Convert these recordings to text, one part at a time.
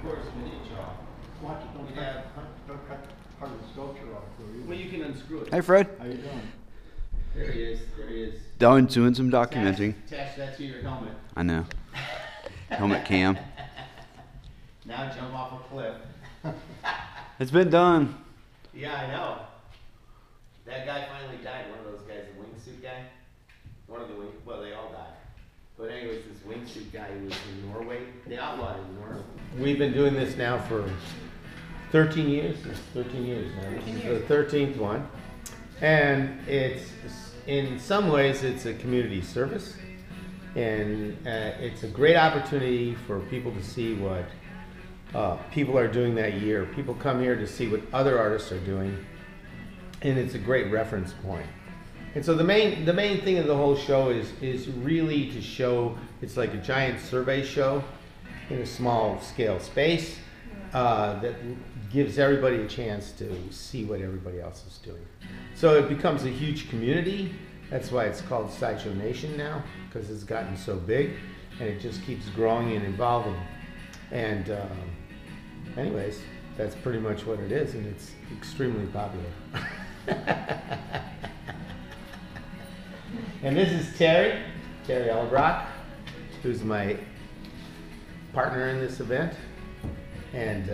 course, we need chalk. Watch it, don't cut part of the sculpture off. Well, you can unscrew it. Hey, Fred. How you doing? There he is. There he is. Doing some documenting. Attach that to your helmet. I know. Helmet cam. Now jump off a cliff. It's been done. Yeah, I know. That guy finally died. One of those guys, the wingsuit guy. One of the well, they all died. But anyways, this wingsuit guy who was in Norway, they outlawed it in Norway. We've been doing this now for 13 years. It's 13 years now. This is the 13th one. And it's, in some ways, it's a community service. And it's a great opportunity for people to see what people are doing that year. People come here to see what other artists are doing. And it's a great reference point. And so the main thing of the whole show is really to show, it's like a giant survey show in a small scale space that gives everybody a chance to see what everybody else is doing. So it becomes a huge community. That's why it's called Sideshow Nation now, because it's gotten so big and it just keeps growing and evolving. And anyways, that's pretty much what it is, and it's extremely popular. And this is Theresa Ellerbrock, who's my partner in this event. And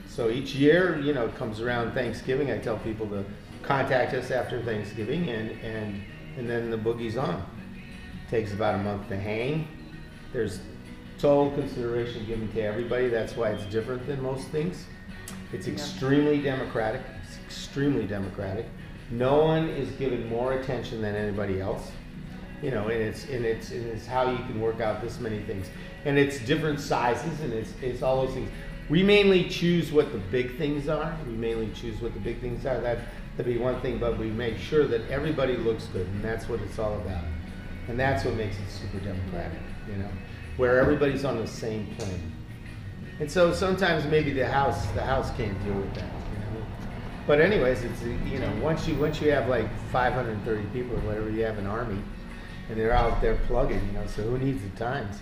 so each year, you know, it comes around Thanksgiving, I tell people to contact us after Thanksgiving, and then the boogie's on. It takes about a month to hang. There's total consideration given to everybody. That's why it's different than most things. It's extremely democratic. It's extremely democratic. No one is given more attention than anybody else, you know, and it's how you can work out this many things, and it's different sizes, and it's all those things. We mainly choose what the big things are. That'd be one thing, but we make sure that everybody looks good, and that's what it's all about, and that's what makes it super democratic, you know, where everybody's on the same plane. And so sometimes maybe the house can't deal with that. But anyways, it's, you know, once you have like 530 people or whatever, you have an army, and they're out there plugging, you know. So who needs the times?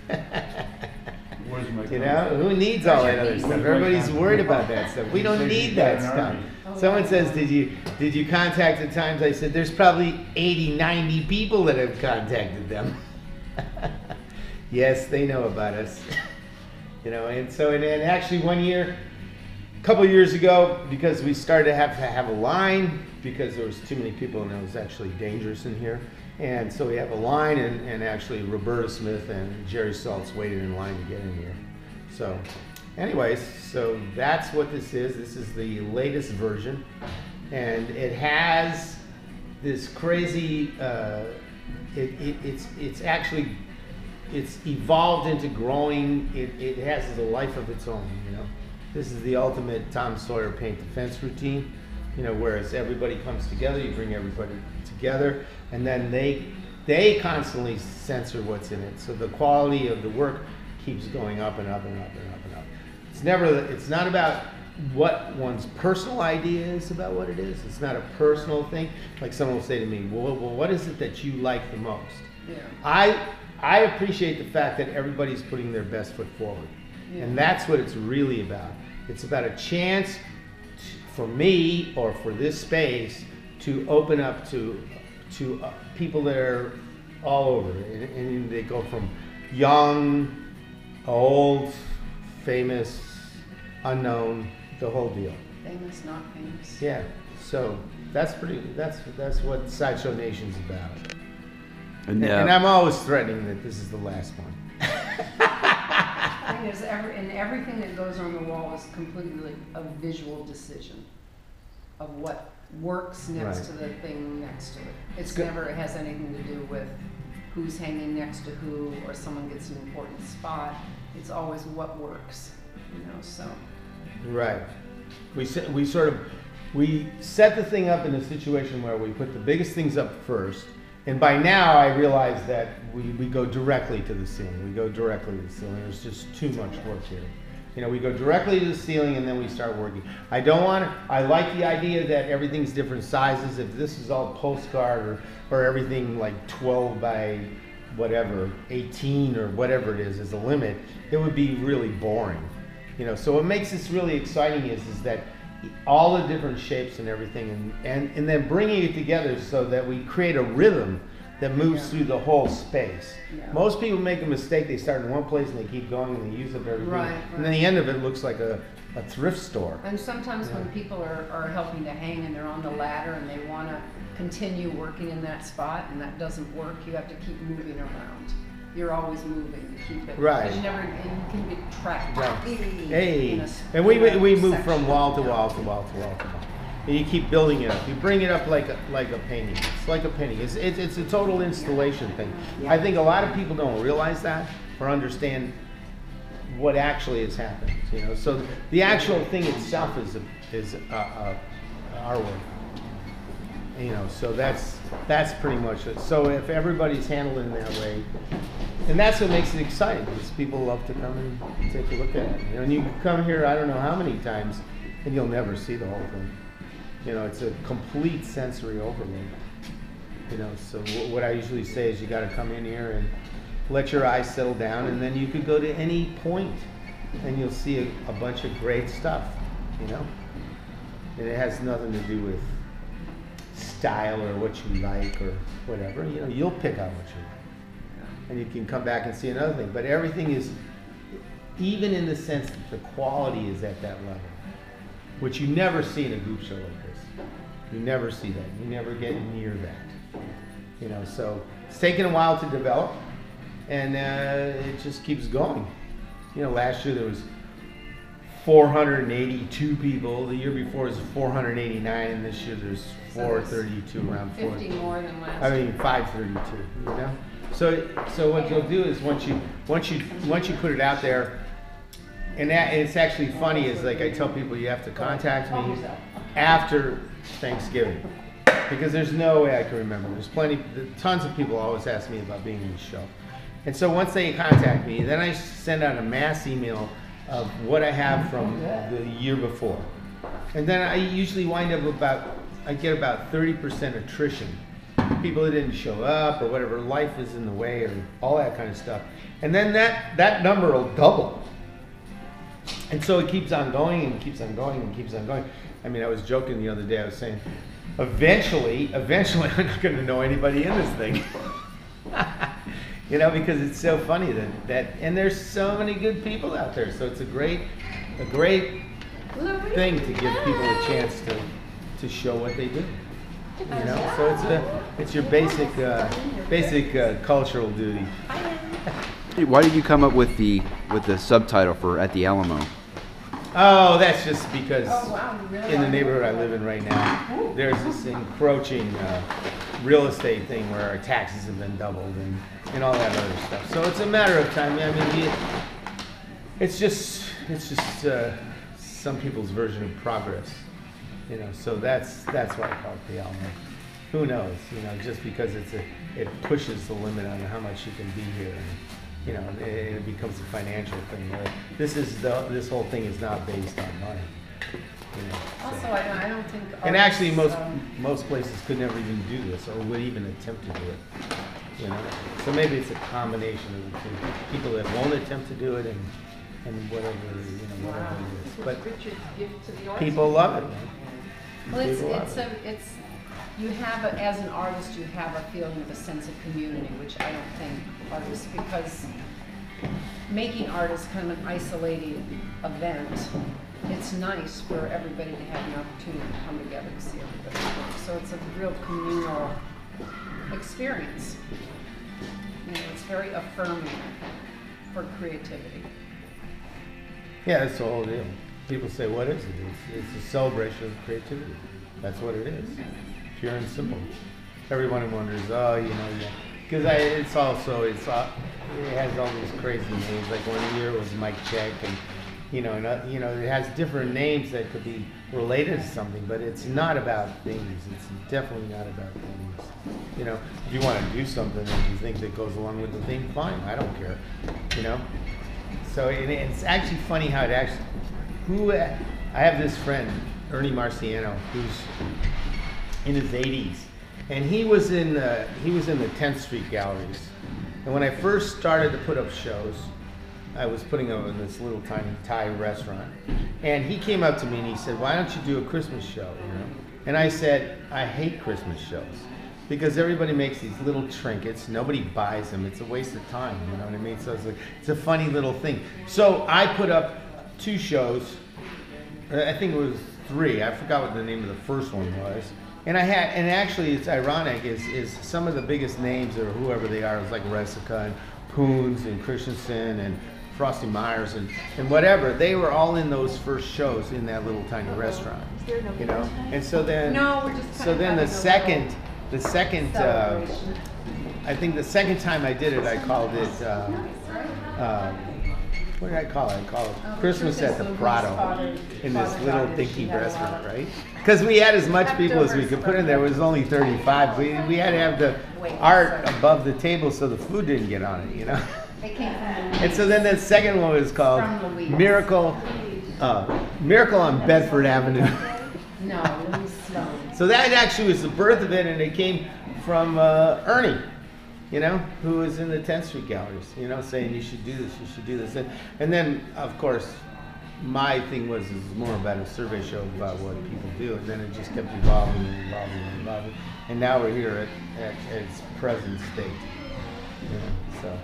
You know, who needs all that other stuff? Everybody's worried about that stuff. We don't need that stuff. Someone says, did you contact the Times? I said, there's probably 80, 90 people that have contacted them. Yes, they know about us. You know, and so and actually one year. A couple of years ago, because we started to have a line, because there was too many people and it was actually dangerous in here, and so we have a line, and actually Roberta Smith and Jerry Saltz waited in line to get in here. So anyways, so that's what this is. This is the latest version, and it has this crazy, it's evolved into growing, it has a life of its own, you know. This is the ultimate Tom Sawyer paint the fence routine, you know, whereas everybody comes together, you bring everybody together, and then they constantly censor what's in it. So the quality of the work keeps going up and up and up and up and up. It's not about what one's personal idea is about what it is. It's not a personal thing. Like someone will say to me, well, what is it that you like the most? Yeah. I appreciate the fact that everybody's putting their best foot forward. Yeah. And that's what it's really about. It's about a chance for me or for this space to open up to people that are all over. And they go from young, old, famous, unknown, the whole deal. Famous, not famous. Yeah. So that's what Sideshow Nation's about. And I'm always threatening that this is the last one. Thing is, everything that goes on the wall is completely a visual decision of what works next to the thing next to it. It never has anything to do with who's hanging next to who or someone gets an important spot. It's always what works, you know. So. Right. We set the thing up in a situation where we put the biggest things up first. And by now, I realize that we go directly to the ceiling. There's just too much work here. You know, we go directly to the ceiling and then we start working. I like the idea that everything's different sizes. If this is all postcard or everything like 12 by whatever, 18 or whatever it is a limit, it would be really boring. You know, so what makes this really exciting is that all the different shapes and everything, and then bringing it together so that we create a rhythm that moves through the whole space. Yeah. Most people make a mistake, they start in one place and they keep going and they use up everything. Right, And then the end of it looks like a thrift store. And sometimes when people are helping to hang and they're on the ladder and they want to continue working in that spot and that doesn't work, you have to keep moving around. You're always moving to keep it. Right. Because you never, and you can get trapped. Right. in Hey, a and we move section. from wall to wall to wall to wall to wall. And you keep building it up. You bring it up like a painting. It's like a painting. It's a total installation thing. Yeah. I think a lot of people don't realize that or understand what actually is happening. You know, so the actual thing itself is artwork. You know, so that's pretty much it. So if everybody's handled in that way, and that's what makes it exciting, because people love to come and take a look at it. You know, and you can come here, I don't know how many times, and you'll never see the whole thing. You know, it's a complete sensory overload. You know, so what I usually say is you got to come in here and let your eyes settle down, and then you could go to any point, and you'll see a bunch of great stuff. You know, and it has nothing to do with style or what you like or whatever. You know, you'll pick out what you like, and you can come back and see another thing. But everything is, even in the sense that the quality is at that level, which you never see in a group show like this. You never see that. You never get near that. You know, so it's taken a while to develop, and it just keeps going. You know, last year there was 482 people. The year before was 489, and this year there's 432, around 50 more than last I year. mean 532. You know, so what you'll do is once you put it out there, and it's actually funny is like I tell people you have to contact me after Thanksgiving, because there's no way I can remember. There's tons of people always ask me about being in the show, and so once they contact me, then I send out a mass email of what I have from the year before, and then I usually wind up I get about 30% attrition, people that didn't show up or whatever, life is in the way or all that kind of stuff, and then that number will double. And so it keeps on going and keeps on going and keeps on going. I mean, I was joking the other day, I was saying, eventually I'm not going to know anybody in this thing. You know, because it's so funny that and there's so many good people out there. So it's a great thing to give people a chance to show what they do. You know, so it's your basic cultural duty. Hey, why did you come up with the subtitle for At the Alamo? Oh, that's just because You really in the are? neighborhood I live in right now, there's this encroaching real estate thing where our taxes have been doubled and all that other stuff. So it's a matter of time. I mean, it's just some people's version of progress, you know. So that's why I call it the Alamo. Who knows? You know, just because it pushes the limit on how much you can be here. And, you know, it becomes a financial thing. This whole thing is not based on money. You know, so. Also, I don't think. And actually, artists, most places could never even do this, or would even attempt to do it. You know, so maybe it's a combination of the two. People that won't attempt to do it, and whatever whatever it is. But Richard's gift to the arts. people love it, man. Well, People love it. it's you have as an artist, you have a feeling of a sense of community, which I don't think artists, because making art is kind of an isolated event. It's nice for everybody to have an opportunity to come together to see everybody's work. So it's a real communal experience. You know, it's very affirming for creativity. Yeah, that's the whole deal. People say, what is it? It's a celebration of creativity. That's what it is. Pure and simple. Everyone wonders, because it has all these crazy names. Like one year it was Mike Check, and it has different names that could be related to something, but it's not about things. It's definitely not about things. You know, if you want to do something that you think that goes along with the thing, fine. I don't care. You know. So it's actually funny how I have this friend, Ernie Marciano, who's in his 80s, and he was in the 10th Street galleries, And when I first started to put up shows, I was putting them in this little tiny Thai restaurant. And he came up to me and he said, why don't you do a Christmas show, you know? And I said, I hate Christmas shows. Because everybody makes these little trinkets, nobody buys them, it's a waste of time, you know what I mean? So it's a funny little thing. So I put up 2 shows, I think it was 3, I forgot what the name of the first one was. And actually it's ironic, is some of the biggest names, or whoever they are, it was like Resica and Poons and Christensen and Frosty Myers and whatever, they were all in those first shows in that little tiny restaurant, you know? And so then, the second, I think the second time I did it, I called it, what did I call it? I called it Christmas at the Prado, in this little dinky restaurant, right? Because we had as much people as we could put in there. It was only 35. We had to have the art above the table so the food didn't get on it, you know? And so then the second one was called Miracle on Bedford Avenue. No, Louis Sloan. So that actually was the birth of it, and it came from Ernie, you know, who was in the 10th Street galleries, you know, saying you should do this, you should do this. And then, of course, my thing was more about a survey show about what people do, and then it just kept evolving and evolving and evolving. And now we're here at its present state. You know, so,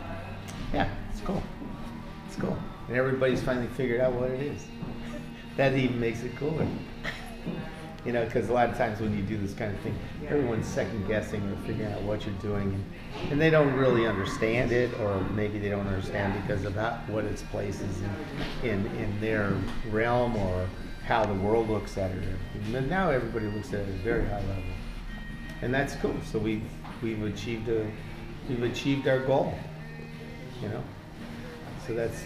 yeah, it's cool. It's cool. And everybody's finally figured out what it is. That even makes it cooler. You know, because a lot of times when you do this kind of thing, everyone's second guessing or figuring out what you're doing, and they don't really understand it, or maybe they don't understand because of what its place is in their realm, or how the world looks at it. And now everybody looks at it at a very high level, and that's cool. So we've achieved our goal. You know, so that's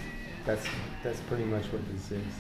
pretty much what this is.